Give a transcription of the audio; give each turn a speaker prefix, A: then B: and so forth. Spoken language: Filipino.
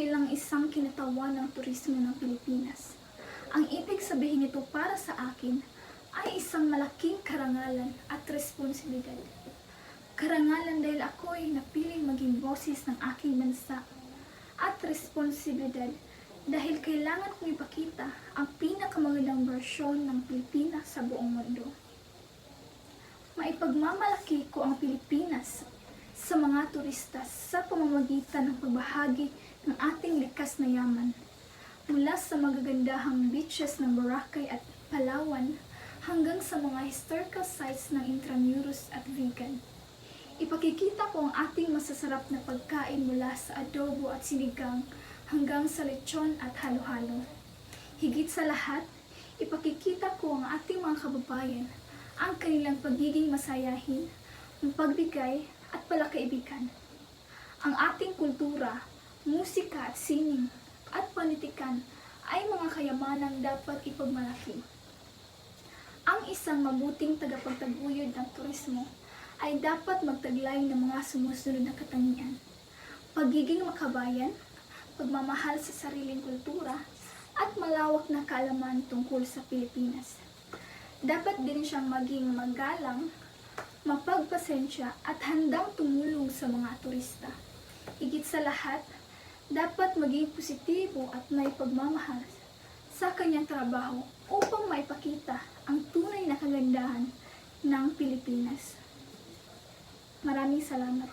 A: bilang isang kinatawan ng turismo ng Pilipinas. Ang ibig sabihin nito para sa akin ay isang malaking karangalan at responsibilidad. Karangalan dahil ako ay napiling maging boses ng aking bansa, at responsibilidad dahil kailangan kong ipakita ang pinakamagandang bersyon ng Pilipinas sa buong mundo. Maipagmamalaki ko ang Pilipinas sa mga turista sa pamamagitan ng pagbahagi ng ating likas na yaman, mula sa magagandahang beaches ng Boracay at Palawan hanggang sa mga historical sites ng Intramuros at Vigan. Ipakikita ko ang ating masasarap na pagkain mula sa adobo at sinigang hanggang sa lechon at halo-halo. Higit sa lahat, ipakikita ko ang ating mga kababayan, ang kanilang pagiging masayahin, pagbigay at palakaibigan. Ang ating kultura, musika at sining at panitikan ay mga kayamanang dapat ipagmalaki. Ang isang mabuting tagapagtaguyod ng turismo ay dapat magtaglay ng mga sumusunod na katangian: pagiging makabayan, pagmamahal sa sariling kultura, at malawak na kaalaman tungkol sa Pilipinas. Dapat din siyang maging magalang, mapagpasensya at handang tumulong sa mga turista. Higit sa lahat, dapat maging positibo at may pagmamahal sa kanyang trabaho upang maipakita ang tunay na kagandahan ng Pilipinas. Maraming salamat.